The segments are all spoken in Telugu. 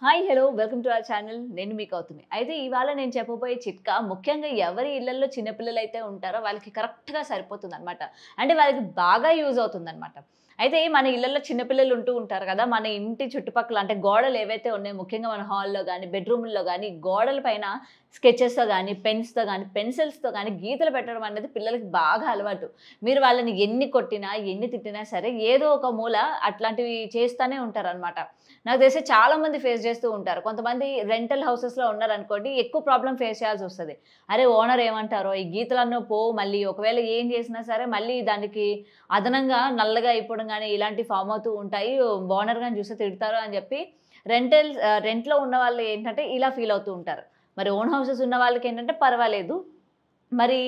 Hi hello welcome to our channel. నేను మీ గౌతమి. అయితే ఇవాళ నేను చెప్పబోయే చిట్కా ముఖ్యంగా ఎవరి ఇళ్లలో చిన్నపిల్లలు అయితే ఉంటారో వాళ్ళకి కరెక్ట్‌గా సరిపోతుందనమాట. అంటే వాళ్ళకి బాగా యూజ్ అవుతుందనమాట. అయితే మన ఇళ్లలో చిన్నపిల్లలు ఉంటూ ఉంటారు కదా! మన ఇంటి చుట్టుపక్కల అంటే గోడలు ఏవైతే ఉన్నాయో ముఖ్యంగా మన హాల్‌లో గానీ, బెడ్‌రూముల్లో గానీ గోడల పైన స్కెచెస్‌తో గానీ, పెన్స్‌తో గానీ, పెన్సిల్స్‌తో గానీ గీతలు పెట్టడం అనేది పిల్లలకి బాగా అలవాటు. మీరు వాళ్ళని ఎన్ని కొట్టినా, ఎన్ని తిట్టినా సరే ఏదో ఒక మూల అట్లాంటివి చేస్తానే ఉంటారనమాట. నాకు తెలిసి చాలామంది ఫేస్ చేస్తూ ఉంటారు. కొంతమంది రెంటల్ హౌసెస్‌లో ఉన్నారనుకోండి, ఎక్కువ ప్రాబ్లమ్ ఫేస్ చేయాల్సొస్తది. అరే! ఓనర్ ఏమంటారో, ఈ గీతలన్నీ పోవు మళ్ళీ. ఒకవేళ ఏం చేసినా సరే మళ్ళీ దానికి అదనంగా నల్లగా అయిపోవడం గానీ, ఇలాంటివి ఫార్మ్ అవుతూ ఉంటాయి. ఓనర్ గాని చూస్తే తిడతారు అని చెప్పి రెంట్‌లో ఉన్నవాళ్ళు ఏంటంటే ఇలా ఫీల్ అవుతూ ఉంటారు. మరి ఓన్ హౌసెస్ ఉన్న వాళ్ళకేంటంటే పర్వాలేదు. మరి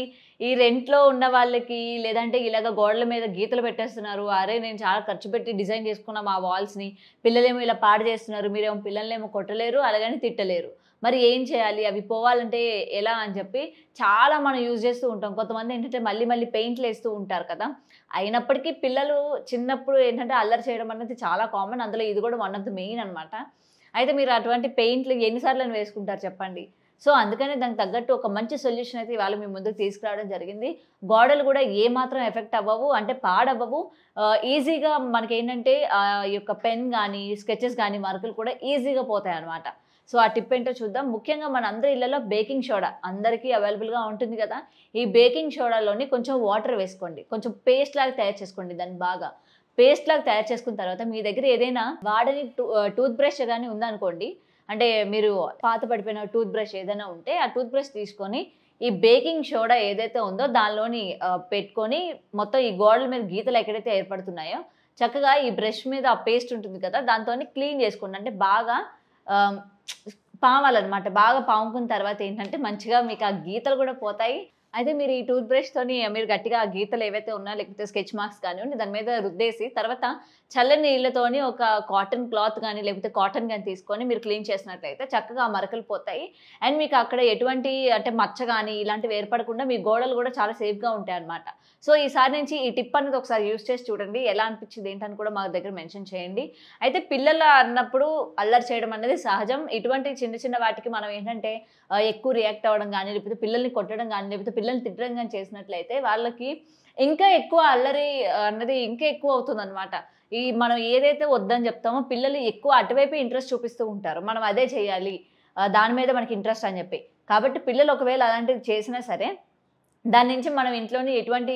ఈ రెంట్‌లో ఉన్న వాళ్ళకి లేదంటే ఇలాగ గోడల మీద గీతలు పెట్టేస్తున్నారు. అరే! నేను చాలా ఖర్చు పెట్టి డిజైన్ చేసుకున్న మా వాల్స్‌ని. పిల్లలేమో ఇలా పాడు చేస్తున్నారు. మీరేమో పిల్లల్నేమో కొట్టలేరు, అలాగని తిట్టలేరు. మరి ఏం చేయాలి? అవి పోవాలంటే ఎలా అని చెప్పి చాలా మనం యూజ్ చేస్తూ ఉంటాం. కొంతమంది ఏంటంటే మళ్ళీ మళ్ళీ పెయింట్‌లేస్తూ ఉంటారు కదా! అయినప్పటికీ పిల్లలు చిన్నప్పుడు ఏంటంటే అల్లరి చేయడం అనేది చాలా కామన్. అందులో ఇది కూడా వన్ ఆఫ్ ది మెయిన్ అనమాట. అయితే మీరు అటువంటి పెయింట్లు ఎన్ని సార్లని వేసుకుంటారు చెప్పండి? సో, అందుకనే దానికి తగ్గట్టు ఒక మంచి సొల్యూషన్ అయితే ఇవాళ మీ ముందుకు తీసుకురావడం జరిగింది. గోడలు గూడా ఏమాత్రం ఎఫెక్ట్ అవ్వవు. అంటే పాడవ్వవు. ఈజీగా మనకేంటంటే ఈ యొక్క పెన్ గానీ, స్కెచెస్ గానీ, మార్కులు కూడా ఈజీగా పోతాయన్నమాట. సో, ఆ టిప్ ఏంటో చూద్దాం. ముఖ్యంగా మనందరి ఇళ్లలో బేకింగ్ సోడా అందరికీ అవైలబుల్‌గా ఉంటుంది గదా! ఈ బేకింగ్ సోడాలోని కొంచెం వాటర్ వేసుకోండి. కొంచెం పేస్ట్ లాగా తయారు చేసుకోండి దాన్ని బాగా. పేస్ట్ లాగా తయారు చేసుకున్న తర్వాత మీ దగ్గర ఏదైనా వాడని టూత్ బ్రష్ గాని ఉందనుకోండి, అంటే మీరు పాత పడిపోయిన టూత్ బ్రష్ ఏదైనా ఉంటే, ఆ టూత్ బ్రష్ తీసుకొని, ఈ బేకింగ్ సోడా ఏదైతే ఉందో దానిలోని పెట్టుకొని, మొత్తం ఈ గోడల మీద గీతలు ఎక్కడైతే ఏర్పడుతున్నాయో, చక్కగా ఈ బ్రష్ మీద ఆ పేస్ట్ ఉంటుంది కదా! దాంతోని క్లీన్ చేసుకోండి. అంటే బాగా ఆహ్, పామాలనమాట. బాగా పాముకున్న తర్వాత ఏంటంటే, మంచిగా మీకు ఆ గీతలు కూడా పోతాయి. అయితే మీరు ఈ టూత్ బ్రష్‌తోని మీరు గట్టిగా ఆ గీతలు ఏవైతే ఉన్నాయో, లేకపోతే స్కెచ్ మార్క్స్ కానివ్వండి, దాని మీద రుద్దేసి తర్వాత చల్లని నీళ్ళతోని ఒక కాటన్ క్లాత్ గానీ, లేకపోతే కాటన్ గానీ తీసుకొని మీరు క్లీన్ చేసినట్లయితే చక్కగా ఆ మరకలు పోతాయి. అండ్ మీకు అక్కడ ఎటువంటి అంటే మచ్చ గానీ, ఇలాంటివి ఏర్పడకుండా మీ గోడలు గూడా చాలా సేఫ్‌గా ఉంటాయన్నమాట. సో, ఈసారి నుంచి ఈ టిప్ అనేది ఒకసారి యూజ్ చేసి చూడండి. ఎలా అనిపించింది ఏంటని కూడా మా దగ్గర మెన్షన్ చేయండి. అయితే పిల్లలు అన్నప్పుడు అల్లరి చేయడం అనేది సహజం. ఇటువంటి చిన్న చిన్న వాటికి మనం ఏంటంటే ఎక్కువ రియాక్ట్ అవ్వడం గానీ, లేకపోతే పిల్లల్ని కొట్టడం గానీ, లేకపోతే పిల్లల్ని తిట్టడం గానీ చేసినట్లయితే వాళ్ళకి ఇంకా ఎక్కువ అల్లరి అన్నది ఇంకా ఎక్కువ అవుతుందనమాట. మనం ఏదైతే వద్దని చెప్తామో పిల్లలు ఎక్కువ అటువైపే ఇంట్రెస్ట్ చూపిస్తూ ఉంటారు. మనం అదే చేయాలి. దాని మీద మనకి ఇంట్రెస్ట్ అని చెప్పి. కాబట్టి పిల్లలు ఒకవేళ అలాంటివి చేసినా సరే దాని నుంచి మనం ఇంట్లోనే ఎటువంటి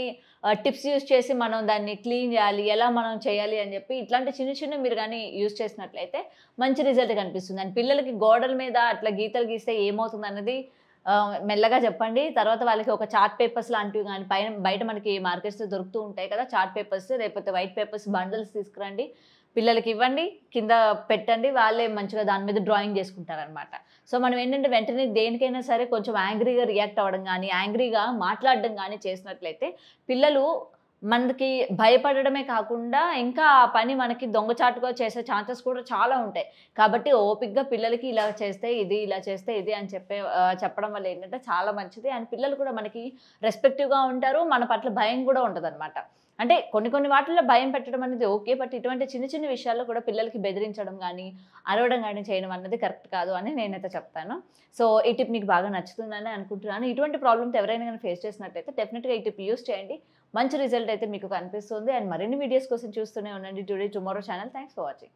టిప్స్ యూజ్ చేసి మనం దాన్ని క్లీన్ జేయాలి, ఎలా మనం చేయాలి అని జెప్పి ఇట్లాంటి చిన్న చిన్నవి మీరు గాని యూజ్ చేసినట్లయితే మంచి రిజల్ట్ కనిపిస్తుంది. అండ్ పిల్లలకి గోడల మీద అట్లా గీతలు గీస్తే ఏమవుతుందన్నది మెల్లగా చెప్పండి. తర్వాత వాళ్ళకి ఒక చార్ట్ పేపర్స్ లాంటివి గాని బయట మనకి మార్కెట్స్‌లో దొరుకుతూ ఉంటాయి కదా! చార్ట్ పేపర్స్ లేకపోతే వైట్ పేపర్స్ బండిల్స్ తీసుకురండి. పిల్లలకివ్వండి. కింద పెట్టండి. వాళ్ళే మంచిగా దాని మీద డ్రాయింగ్ జేసుకుంటారనమాట. సో, మనం ఏంటంటే వెంటనే దేనికైనా సరే కొంచెం యాంగ్రీగా రియాక్ట్ అవ్వడం గానీ, యాంగ్రీగా మాట్లాడడం గానీ చేసినట్లయితే పిల్లలు మనకి భయపడడమే కాకుండా ఇంకా ఆ పని మనకి దొంగచాటుగా చేసే ఛాన్సెస్ కూడా చాలా ఉంటాయి. కాబట్టి ఓపికగా పిల్లలకి ఇలా చేస్తే ఇది, ఇలా చేస్తే ఇది అని చెప్పడం వల్ల ఏంటంటే చాలా మంచిది. అండ్ పిల్లలు కూడా మనకి రెస్పెక్టివ్‌గా ఉంటారు. మన పట్ల భయం గూడా ఉంటదనమాట. అంటే కొన్ని కొన్ని వాటిల్లో భయం పెట్టడం అనేది ఓకే. బట్ ఇటువంటి చిన్న చిన్న విషయాల్లో కూడా పిల్లలకి బెదిరించడం గానీ, అరవడం గానీ చేయడం అన్నది కరెక్ట్ కాదు అని నేనైతే చెప్తాను. సో, ఈ టిప్ మీకు బాగా నచ్చుతుందని అనుకుంటున్నాను. ఇటువంటి ప్రాబ్లమ్స్ ఎవరైనా గానీ ఫేస్ చేసినట్టయితే డెఫినిట్‌గా ఈ టిప్ యూజ్ చేయండి. మంచి రిజల్ట్ అయితే మీకు కనిపిస్తుంది. అండ్ మరిన్ని వీడియోస్ కోసం చూస్తూనే ఉండండి today tomorrow channel. Thanks for watching.